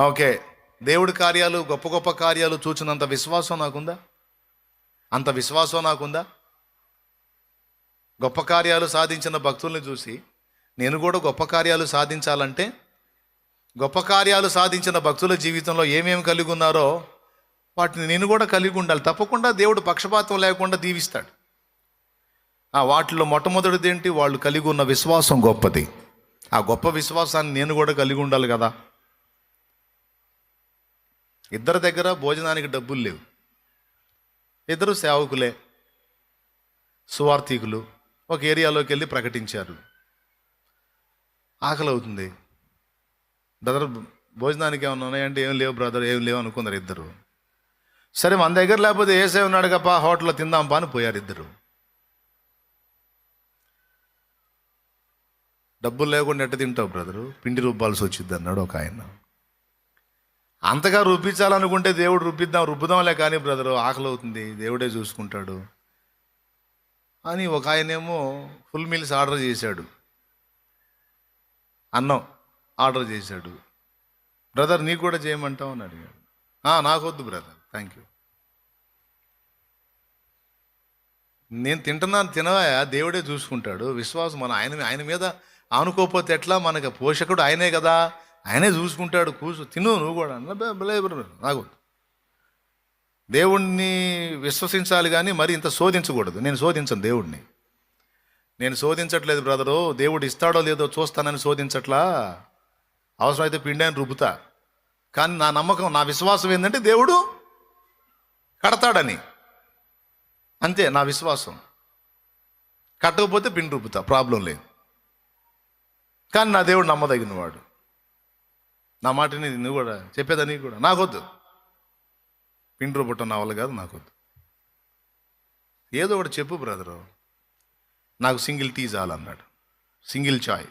Okay, దేవుడి కార్యాలు, గొప్ప గొప్ప కార్యాలు చూచినంత విశ్వాసం నాకుందా? అంత విశ్వాసం నాకుందా? గొప్ప కార్యాలు సాధించిన భక్తుల్ని చూసి నేను కూడా గొప్ప కార్యాలు సాధించాలంటే, గొప్ప కార్యాలు సాధించిన భక్తుల జీవితంలో ఏమేమి కలిగి ఉన్నారో వాటిని నేను కూడా కలిగి ఉండాలి. తప్పకుండా దేవుడు పక్షపాతం లేకుండా దీవిస్తాడు. వాటిలో మొట్టమొదటిది ఏంటి? వాళ్ళు కలిగి ఉన్న విశ్వాసం గొప్పది. ఆ గొప్ప విశ్వాసాన్ని నేను కూడా కలిగి ఉండాలి కదా. ఇద్దరి దగ్గర భోజనానికి డబ్బులు లేవు, ఇద్దరు సేవకులే, సువార్థికులు. ఒక ఏరియాలోకి వెళ్ళి ప్రకటించారు. ఆకలి అవుతుంది. బ్రదర్ భోజనానికి ఏమన్నా ఉన్నాయంటే ఏం లేవు బ్రదర్, ఏం లేవు అనుకున్నారు ఇద్దరు. సరే మన దగ్గర లేకపోతే ఏసే ఉన్నాడు కప్ప, హోటల్లో తిందాంపా అని పోయారు ఇద్దరు. డబ్బులు లేకుండా ఎట్ట తింటావు బ్రదరు, పిండి రుబ్బాల్సి వచ్చింది అన్నాడు ఒక ఆయన. అంతగా రుబ్బించాలనుకుంటే దేవుడు రుబ్బుదాంలే కానీ బ్రదరు ఆకలి అవుతుంది, దేవుడే చూసుకుంటాడు అని ఒక ఆయనేమో ఫుల్ మీల్స్ ఆర్డర్ చేశాడు, అన్నం ఆర్డర్ చేశాడు. బ్రదర్ నీకు కూడా చేయమంటావు అని అడిగాడు. నాకొద్దు బ్రదర్, థ్యాంక్ యూ. నేను తింటున్నాను, తినవా, దేవుడే చూసుకుంటాడు. విశ్వాసం మన ఆయన మీద ఆనుకోకపోతే ఎట్లా? మనకు పోషకుడు ఆయనే కదా, ఆయనే చూసుకుంటాడు. తిను నువ్వు కూడా. నాకు దేవుణ్ణి విశ్వసించాలి కానీ మరి ఇంత శోధించకూడదు. నేను శోధించను దేవుడిని, నేను శోధించట్లేదు బ్రదరు. దేవుడు ఇస్తాడో లేదో చూస్తానని శోధించట్లా. అవసరమైతే పిండాన్ని రుబ్బుతా, కానీ నా నమ్మకం, నా విశ్వాసం ఏంటంటే దేవుడు కడతాడని. అంతే నా విశ్వాసం. కట్టకపోతే పిండి రుబ్బుతా, ప్రాబ్లం లేదు. కానీ నా దేవుడు నమ్మదగినవాడు. నా మాటని నువ్వు కూడా చెప్పేదని కూడా నాకొద్దు. పిండి రుబ్బటం నా వల్ల కాదు, నాకొద్దు. ఏదో ఒకటి చెప్పు బ్రదరు, నాకు సింగిల్ టీ చాలన్నాడు, సింగిల్ చాయ్.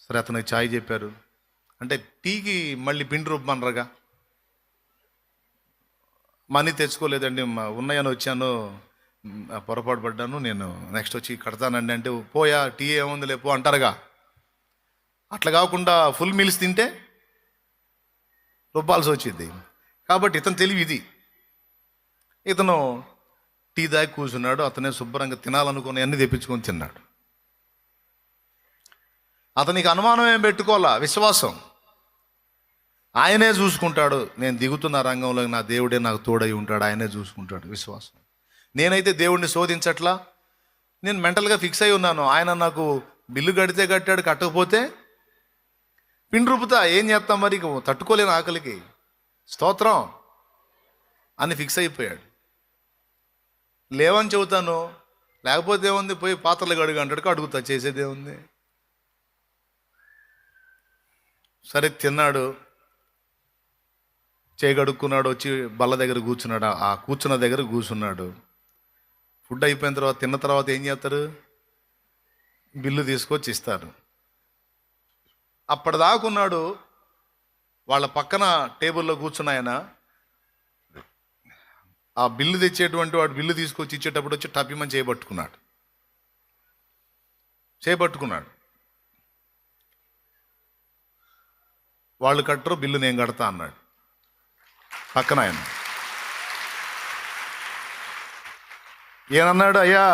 సరే అతనికి చాయ్ చెప్పారు. అంటే టీకి మళ్ళీ పిండి రుబ్బమనరగా. మనీ తెచ్చుకోలేదండి, ఉన్నాయని వచ్చాను, పొరపాటు పడ్డాను, నేను నెక్స్ట్ వచ్చి కడతానండి అంటే పోయా టీ ఏముంది లేపో అంటారుగా. అట్లా కాకుండా ఫుల్ మీల్స్ తింటే రుబ్బాల్సి వచ్చింది. కాబట్టి ఇతను తెలివి ఇది. ఇతను టీ దాగి కూర్చున్నాడు. అతనే శుభ్రంగా తినాలనుకుని అన్ని తెప్పించుకొని తిన్నాడు. అతనికి అనుమానం ఏం పెట్టుకోవాలా, విశ్వాసం. ఆయనే చూసుకుంటాడు. నేను దిగుతున్న రంగంలో నా దేవుడే నాకు తోడై ఉంటాడు, ఆయనే చూసుకుంటాడు, విశ్వాసం. నేనైతే దేవుడిని శోధించట్లా. నేను మెంటల్గా ఫిక్స్ అయి ఉన్నాను. ఆయన నాకు బిల్లు కడితే కట్టాడు, కట్టకపోతే పిండి రుపుతా, ఏం చేస్తాం మరి, తట్టుకోలేని ఆకలికి, స్తోత్రం అని ఫిక్స్ అయిపోయాడు. లేవని చెబుతాను, లేకపోతే ఏముంది, పోయి పాత్రలు కడుగు అంటాడు, కడుగుతా, చేసేదేముంది. సరే తిన్నాడు, చేయగడుక్కున్నాడు, వచ్చి బల్ల దగ్గర కూర్చున్నాడు. ఆ కూర్చున్న దగ్గర కూర్చున్నాడు. ఫుడ్ అయిపోయిన తర్వాత, తిన్న తర్వాత ఏం చేస్తారు, బిల్లు తీసుకొచ్చి ఇస్తారు. అప్పటిదాకున్నాడు వాళ్ళ పక్కన టేబుల్లో కూర్చున్న ఆయన. ఆ బిల్లు తెచ్చేటువంటి వాడు బిల్లు తీసుకొచ్చి ఇచ్చేటప్పుడు వచ్చి టపిమని చేయబట్టుకున్నాడు. వాళ్ళు కట్టరు, బిల్లు నేను కడతా అన్నాడు పక్కన ఆయన. ఏమన్నాడు, అయ్యా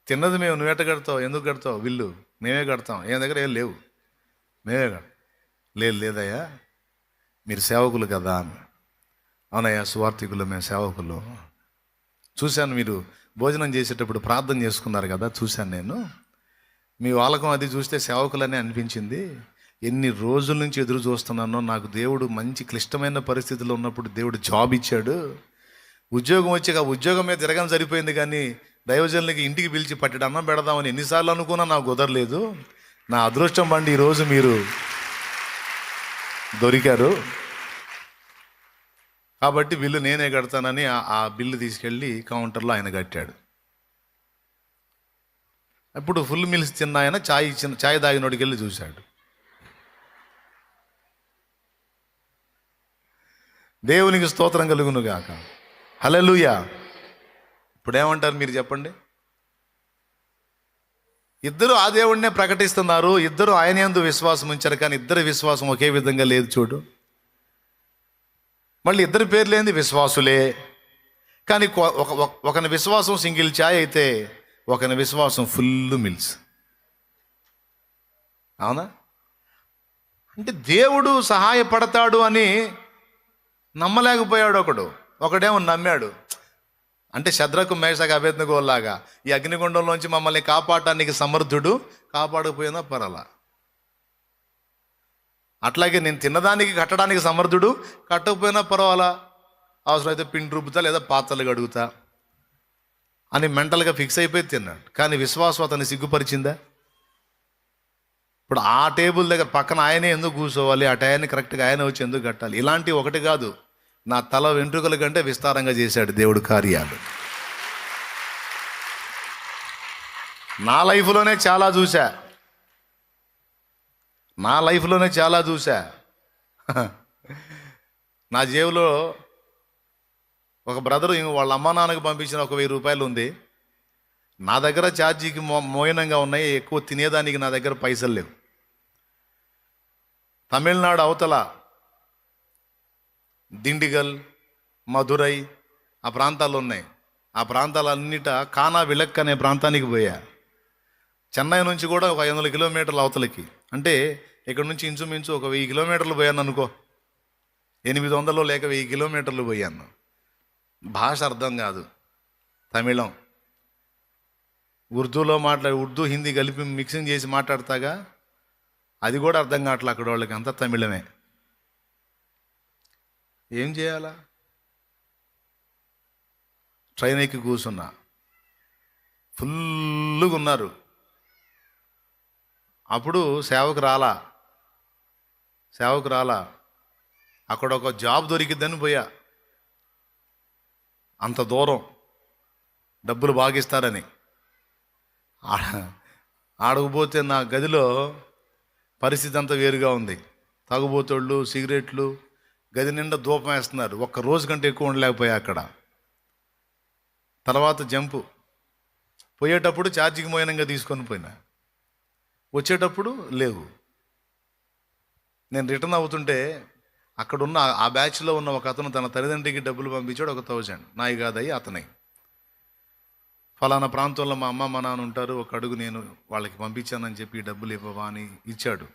తిన్నది మేము, నువ్వెట్ట కడతావు, ఎందుకు కడతావు బిల్లు, మేమే కడతాం, ఏం దగ్గర ఏం లేవు, మేమే కడతాం. లేదయ్యా మీరు సేవకులు కదా. అవునయ్యా సువార్థికులు, మేము సేవకులు. చూశాను మీరు భోజనం చేసేటప్పుడు ప్రార్థన చేసుకున్నారు కదా, చూశాను నేను. మీ వాళ్ళకం అది చూస్తే సేవకులనే అనిపించింది. ఎన్ని రోజుల నుంచి ఎదురు చూస్తున్నానో, నాకు దేవుడు మంచి క్లిష్టమైన పరిస్థితుల్లో ఉన్నప్పుడు దేవుడు జాబ్ ఇచ్చాడు. ఉద్యోగం వచ్చి ఆ ఉద్యోగం మీద తిరగడం సరిపోయింది, కానీ దైవజనులకి ఇంటికి పిలిచి పట్టెడు అన్నం పెడదామని ఎన్నిసార్లు అనుకున్నా నాకు కుదరలేదు. నా అదృష్టం బండి ఈరోజు మీరు దొరికారు. కాబట్టి బిల్లు నేనే కడతానని ఆ బిల్లు తీసుకెళ్ళి కౌంటర్లో ఆయన కట్టాడు. అప్పుడు ఫుల్ మీల్స్ తిన్న ఆయన ఛాయ్ తాగినోడికి వెళ్ళి చూశాడు. దేవునికి స్తోత్రం కలుగును గాక. హల్లెలూయా. ఇప్పుడు ఏమంటారు మీరు చెప్పండి? ఇద్దరు ఆ దేవుడినే ప్రకటిస్తున్నారు, ఇద్దరు ఆయన యందు విశ్వాసం ఉంచారు, కానీ ఇద్దరి విశ్వాసం ఒకే విధంగా లేదు చూడు. మళ్ళీ ఇద్దరి పేర్లు ఏంది? విశ్వాసులే. కానీ ఒకని విశ్వాసం సింగిల్ ఛాయ్ అయితే ఒకని విశ్వాసం ఫుల్ మిల్స్. అవునా? అంటే దేవుడు సహాయపడతాడు అని నమ్మలేకపోయాడు ఒకడేమో నమ్మాడు. అంటే శద్రకు మేషకు అబేద్నెగోలాగా ఈ అగ్నిగుండంలోంచి మమ్మల్ని కాపాడటానికి సమర్థుడు, కాపాడకపోయినా పరలా. అట్లాగే నేను తినడానికి కట్టడానికి సమర్థుడు, కట్టకపోయినా పర్వాలా, అవసరమైతే పిండి రుబ్బుతా లేదా పాత్రలు కడుగుతా అని మెంటల్గా ఫిక్స్ అయిపోయి తిన్నాడు. కానీ విశ్వాసం అతన్ని సిగ్గుపరిచిందా? ఇప్పుడు ఆ టేబుల్ దగ్గర పక్కన ఆయనే ఎందుకు కూర్చోవాలి, ఆ టయాన్ని కరెక్ట్గా ఆయన వచ్చి ఎందుకు కట్టాలి? ఇలాంటి ఒకటి కాదు, నా తల వెంట్రుకల కంటే విస్తారంగా చేశాడు దేవుడు కార్యాలు. నా లైఫ్లోనే చాలా చూసా. నా జేబులో ఒక బ్రదరు వాళ్ళ అమ్మా నాన్నకు పంపించిన ఒక 1000 రూపాయలు ఉంది. నా దగ్గర ఛార్జీకి మోయనంగా ఉన్నాయి, ఎక్కువ తినేదానికి నా దగ్గర పైసలు లేవు. తమిళనాడు అవతల దిండిగల్, మధురై ఆ ప్రాంతాలు ఉన్నాయి. ఆ ప్రాంతాలన్నిట కానా విలక్ అనే ప్రాంతానికి పోయా. చెన్నై నుంచి కూడా ఒక 500 కిలోమీటర్ల అవతలకి, అంటే ఇక్కడ నుంచి ఇంచుమించు ఒక 1000 కిలోమీటర్లు పోయాను అనుకో. 800 లేక 1000 కిలోమీటర్లు పోయాను. భాష అర్థం కాదు, తమిళం. ఉర్దూలో ఉర్దూ హిందీ కలిపి మిక్సింగ్ చేసి మాట్లాడతాగా, అది కూడా అర్థం కావట్లే అక్కడ వాళ్ళకి, అంతా తమిళమే. ఏం చేయాలా? ట్రైన్ ఎక్కి కూర్చున్నా, ఫుల్గా ఉన్నారు. అప్పుడు సేవకు రాలా. అక్కడ ఒక జాబ్ దొరికిద్దని పోయా. అంత దూరం, డబ్బులు బాగిస్తారని. ఆడకపోతే నా గదిలో పరిస్థితి అంతా వేరుగా ఉంది. తాగుబోతోళ్ళు, సిగరెట్లు, గది నిండా ధూపం వేస్తున్నారు. ఒక్క రోజు కంటే ఎక్కువ ఉండలేకపోయా అక్కడ. తర్వాత జంపు. పోయేటప్పుడు ఛార్జింగ్ మోయనంగా తీసుకొని పోయినా, వచ్చేటప్పుడు లేవు. నేను రిటర్న్ అవుతుంటే అక్కడున్న ఆ బ్యాచ్లో ఉన్న ఒక అతను తన తల్లిదండ్రికి డబ్బులు పంపించాడు, 1000. నాయి కాదయ్యి, అతనై. ఫలానా ప్రాంతంలో మా అమ్మ మా నాన్న ఉంటారు, ఒక అడుగు నేను వాళ్ళకి పంపించానని చెప్పి డబ్బులు ఇవ్వవా అని ఇచ్చాడు.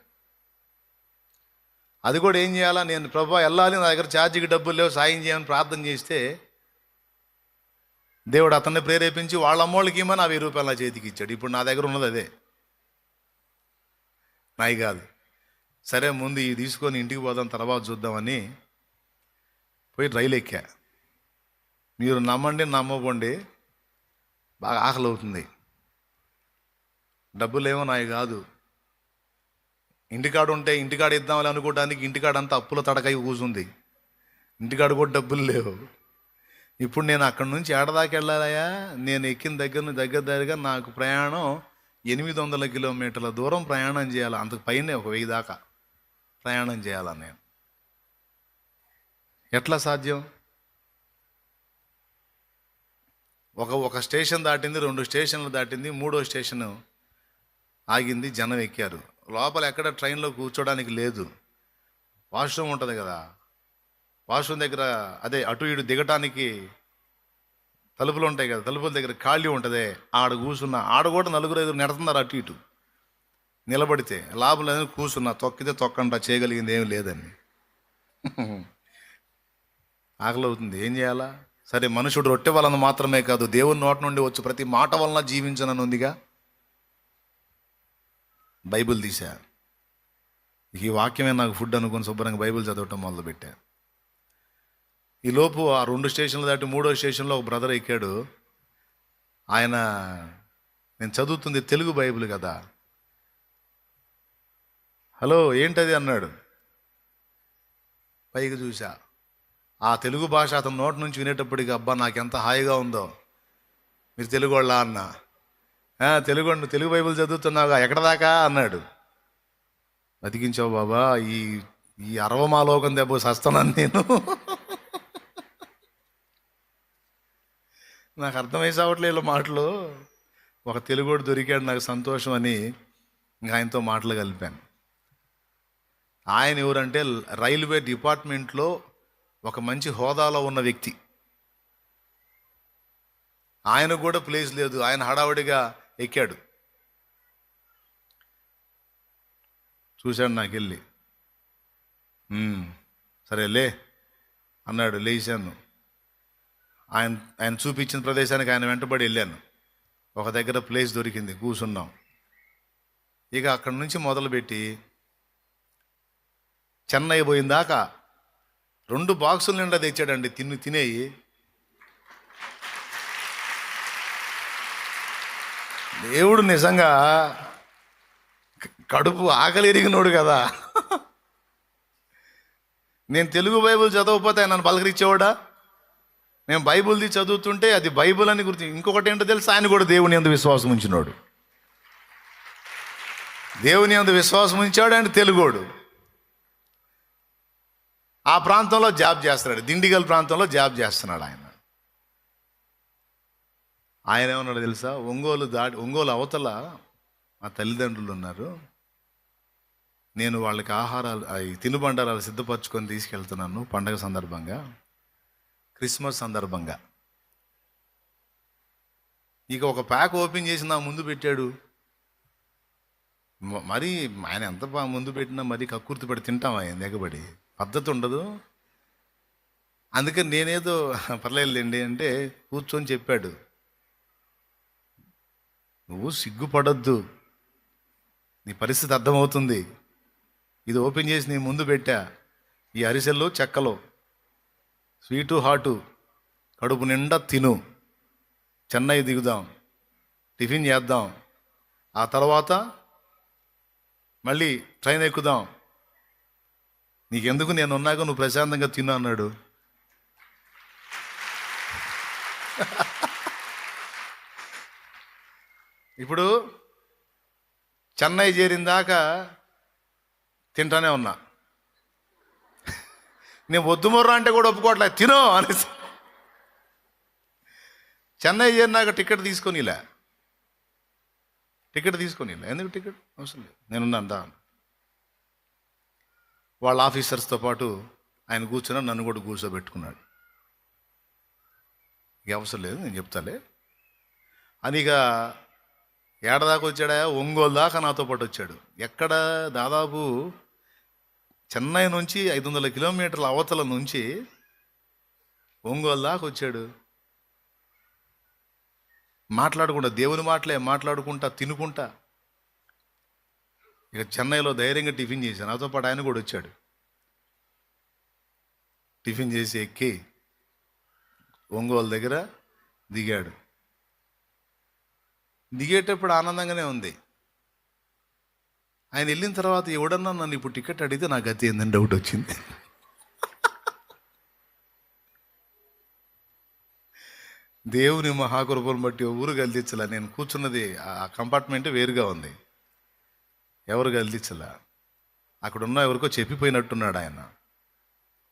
అది కూడా ఏం చేయాలా, నేను ప్రభా వెళ్ళాలి, నా దగ్గర ఛార్జీకి డబ్బులు లేవు, సాయం చేయమని ప్రార్థన చేస్తే దేవుడు అతన్ని ప్రేరేపించి వాళ్ళ అమ్మోళ్ళకి ఇమ్మని 1000 రూపాయలు నా చేతికి ఇచ్చాడు. ఇప్పుడు నా దగ్గర ఉన్నది అదే, నాయి కాదు. సరే ముందు ఇవి తీసుకొని ఇంటికి పోదాం, తర్వాత చూద్దామని పోయి రైలు ఎక్కా. మీరు నమ్మండి నమ్మకండి, బాగా ఆకలి అవుతుంది. డబ్బులేమో నాయి కాదు. ఇంటికాడ ఉంటే ఇంటికాడ ఇద్దామని అనుకోవడానికి ఇంటికాడంతా అప్పుల తడకై కూర్చుంది. ఇంటికాడ కూడా డబ్బులు లేవు. ఇప్పుడు నేను అక్కడి నుంచి ఏడదాకా వెళ్ళాలయా? నేను ఎక్కిన దగ్గరగా నాకు ప్రయాణం 800 కిలోమీటర్ల దూరం ప్రయాణం చేయాలి. అంతకు పైనే ఒక 1000 దాకా ప్రయాణం చేయాలని నేను. ఎట్లా సాధ్యం? ఒక స్టేషన్ దాటింది, 2 స్టేషన్లు దాటింది, 3వ స్టేషన్ ఆగింది. జనం ఎక్కారు. లోపల ఎక్కడ ట్రైన్లో కూర్చోడానికి లేదు. వాష్రూమ్ ఉంటుంది కదా, వాష్రూమ్ దగ్గర అదే అటు ఇటు దిగటానికి తలుపులు ఉంటాయి కదా, తలుపుల దగ్గర ఖాళీ ఉంటుంది. ఆడ కూర్చున్నా. ఆడ కూడా 4-5 నెడుతున్నారు అటు ఇటు. నిలబడితే లాభం లేదని కూర్చున్నా. తొక్కితే తొక్కంట, చేయగలిగింది ఏమి లేదని. ఆకలి అవుతుంది, ఏం చేయాలా? సరే, మనుషుడు రొట్టె వలన మాత్రమే కాదు, దేవుని నోటి నుండి వచ్చి ప్రతి మాట వలన జీవించనని ఉందిగా. బైబిల్ తీసా. ఈ వాక్యమే నాకు ఫుడ్ అనుకుని శుభ్రంగా బైబిల్ చదవటం మొదలుపెట్టా. ఈ లోపు ఆ 2 స్టేషన్లు దాటి 3వ స్టేషన్లో ఒక బ్రదర్ ఎక్కాడు. ఆయన, నేను చదువుతుంది తెలుగు బైబిల్ కదా, హలో ఏంటది అన్నాడు. పైకి చూసా. ఆ తెలుగు భాష అతని నోటి నుంచి వినేటప్పటికి అబ్బా నాకెంత హాయిగా ఉందో. మీరు తెలుగు వాళ్ళా అన్నా. తెలుగు బైబిల్ చదువుతున్నావుగా, ఎక్కడ దాకా అన్నాడు. బతికించావు బాబా, ఈ అరవమాలోకం దెబ్బ సస్తున్నాను నేను. నాకు అర్థమై సావట్లే ఇలా మాటలు. ఒక తెలుగోడు దొరికాడు నాకు సంతోషం అని ఇంకా ఆయనతో మాటలు కలిపాను. ఆయన ఎవరంటే రైల్వే డిపార్ట్మెంట్లో ఒక మంచి హోదాలో ఉన్న వ్యక్తి. ఆయనకు కూడా ప్లేస్ లేదు, ఆయన హడావుడిగా ఎక్కాడు. చూశాడు నాకెళ్ళి, సరేలే అన్నాడు. లేచాను. ఆయన ఆయన చూపించిన ప్రదేశానికి ఆయన వెంటబడి వెళ్ళాను. ఒక దగ్గర ప్లేస్ దొరికింది, కూర్చున్నాం. ఇక అక్కడి నుంచి మొదలుపెట్టి చెన్నై పోయిందాకా 2 బాక్సుల నిండా తెచ్చాడండి తినేయి. దేవుడు నిజంగా కడుపు ఆకలి ఎరిగినోడు కదా. నేను తెలుగు బైబిల్ చదవకపోతే ఆయన నన్ను పలకరించేవాడా? నేను బైబిల్ది చదువుతుంటే అది బైబిల్ అని గుర్తు. ఇంకొకటి ఏంటో తెలుసు, ఆయన కూడా దేవుని యందు విశ్వాసం ఉంచినోడు. దేవుని యందు విశ్వాసం ఉంచాడు. ఆయన తెలుగోడు. ఆ ప్రాంతంలో జాబ్ చేస్తున్నాడు, దిండిగల్ ప్రాంతంలో జాబ్ చేస్తున్నాడు ఆయన. ఆయన ఏమన్నాడు తెలుసా? ఒంగోలు అవతల మా తల్లిదండ్రులు ఉన్నారు, నేను వాళ్ళకి ఆహారాలు తినుబండారాలు సిద్ధపరచుకొని తీసుకెళ్తున్నాను పండగ సందర్భంగా, క్రిస్మస్ సందర్భంగా. ఇక ఒక ప్యాక్ ఓపెన్ చేసి నా ముందు పెట్టాడు. మరి ఆయన ఎంత ముందు పెట్టినా మరీ కక్కుర్తి పడి తింటాం, ఆయన ఎగబడి పద్ధతి ఉండదు. అందుకని నేనేదో పర్లేదులేండి అంటే కూర్చొని చెప్పాడు, నువ్వు సిగ్గుపడొద్దు, నీ పరిస్థితి అర్థమవుతుంది. ఇది ఓపెన్ చేసి నీ ముందు పెట్టా, ఈ అరిసెలు చెక్కలు స్వీటు హాటు కడుపు నిండా తిను, చెన్నై దిగుదాం, టిఫిన్ చేద్దాం, ఆ తర్వాత మళ్ళీ ట్రైన్ ఎక్కుదాం, నీకెందుకు నేను ఉన్నాక నువ్వు ప్రశాంతంగా తిను అన్నాడు. ఇప్పుడు చెన్నై చేరిందాకా తింటానే ఉన్నా. నేను వద్దు మొర్రా అంటే కూడా ఒప్పుకోవట్లేదు, తినో అనేసి. చెన్నై చేరినాక టికెట్ తీసుకొనిలే. ఎందుకు టికెట్ అవసరం లేదు, నేనున్నాను దా. వాళ్ళ ఆఫీసర్స్తో పాటు ఆయన కూర్చున్నా, నన్ను కూడా కూర్చోబెట్టుకున్నాడు. ఇక అవసరం లేదు, నేను చెప్తాలే అని. ఇక ఏడదాకా వచ్చాడా? ఒంగోలు దాకా నాతో పాటు వచ్చాడు. ఎక్కడ? దాదాపు చెన్నై నుంచి 500 కిలోమీటర్ల అవతల నుంచి ఒంగోలు దాకా వచ్చాడు. మాట్లాడుకుంటా, దేవుని మాటలే మాట్లాడుకుంటా, తినుకుంటా. ఇక చెన్నైలో ధైర్యంగా టిఫిన్ చేశాను. నాతో పాటు ఆయన కూడా వచ్చాడు. టిఫిన్ చేసి ఎక్కి ఒంగోలు దగ్గర దిగాడు. దిగేటప్పుడు ఆనందంగానే ఉంది. ఆయన వెళ్ళిన తర్వాత ఎవడన్నా నన్ను ఇప్పుడు టికెట్ అడిగితే నా గతి ఏందని డౌట్ వచ్చింది. దేవుని మహాకృపను బట్టి ఊరు గెలిచించలా. నేను కూర్చున్నది ఆ కంపార్ట్మెంట్ వేరుగా ఉంది, ఎవరు గెలిచించలా. అక్కడున్న ఎవరికో చెప్పిపోయినట్టున్నాడు ఆయన.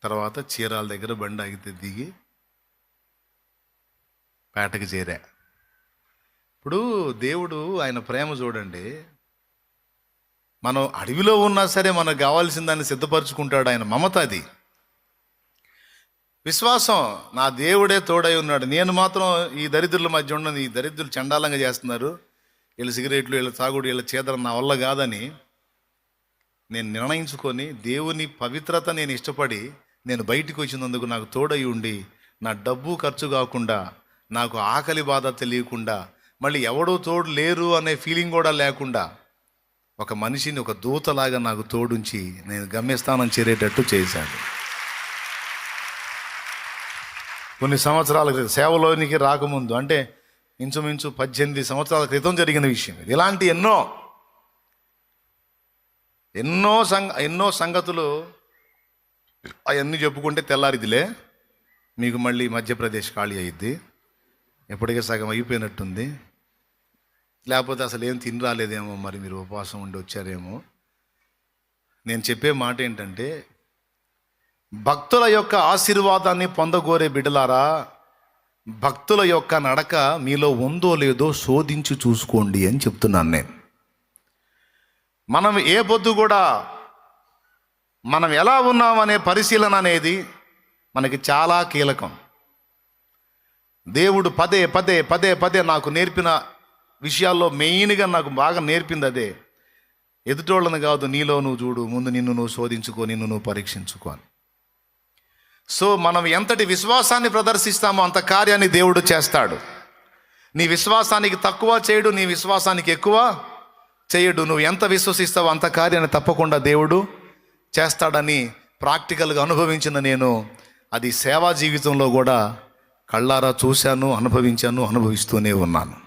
తర్వాత చీరాల దగ్గర బండి ఆగితే దిగి పేటకి చేరా. ఇప్పుడు దేవుడు ఆయన ప్రేమ చూడండి. మనం అడవిలో ఉన్నా సరే మనకు కావాల్సిన దాన్ని సిద్ధపరచుకుంటాడు. ఆయన మమత అది. విశ్వాసం, నా దేవుడే తోడై ఉన్నాడు. నేను మాత్రం ఈ దరిద్రుల మధ్య ఉన్నది, ఈ దరిద్రులు చండాలంగా చేస్తున్నారు, వీళ్ళ సిగరెట్లు, వీళ్ళ తాగుడు, వీళ్ళ చేదరం నా వల్ల కాదని నేను నిర్ణయించుకొని దేవుని పవిత్రత నేను ఇష్టపడి నేను బయటికి వచ్చినందుకు నాకు తోడై ఉండి, నా డబ్బు ఖర్చు కాకుండా, నాకు ఆకలి బాధ తెలియకుండా, మళ్ళీ ఎవడో తోడు లేరు అనే ఫీలింగ్ కూడా లేకుండా ఒక మనిషిని ఒక దూతలాగా నాకు తోడుంచి నేను గమ్యస్థానం చేరేటట్టు చేశాడు. కొన్ని సంవత్సరాల క్రితం, సేవలోనికి రాకముందు, అంటే ఇంచుమించు 18 సంవత్సరాల క్రితం జరిగిన విషయం. ఇలాంటి ఎన్నో సంగతులు అవన్నీ చెప్పుకుంటే తెల్లారిదిలే, మీకు మళ్ళీ మధ్యప్రదేశ్ ఖాళీ అయ్యిద్ది. ఎప్పటికే సగం అయిపోయినట్టుంది. లేకపోతే అసలు ఏం తిని రాలేదేమో, మరి మీరు ఉపవాసం ఉండి వచ్చారేమో. నేను చెప్పే మాట ఏంటంటే, భక్తుల యొక్క ఆశీర్వాదాన్ని పొందగోరే బిడ్డలారా, భక్తుల యొక్క నడక మీలో ఉందో లేదో శోధించి చూసుకోండి అని చెప్తున్నాను నేను. మనం ఏ పొద్దు కూడా మనం ఎలా ఉన్నామనే పరిశీలన అనేది మనకి చాలా కీలకం. దేవుడు పదే పదే పదే పదే నాకు నేర్పిన విషయాల్లో మెయిన్గా నాకు బాగా నేర్పింది అదే. ఎదుటోళ్ళని కాదు, నీలో నువ్వు చూడు, ముందు నిన్ను నువ్వు శోధించుకో, నిన్ను నువ్వు పరీక్షించుకో అని. సో మనం ఎంతటి విశ్వాసాన్ని ప్రదర్శిస్తామో అంత కార్యాన్ని దేవుడు చేస్తాడు. నీ విశ్వాసానికి తక్కువ చేయడు, నీ విశ్వాసానికి ఎక్కువ చేయడు. నువ్వు ఎంత విశ్వసిస్తావో అంత కార్యాన్ని తప్పకుండా దేవుడు చేస్తాడని ప్రాక్టికల్గా అనుభవించిన నేను అది సేవా జీవితంలో కూడా కళ్ళారా చూశాను, అనుభవించాను, అనుభవిస్తూనే ఉన్నాను.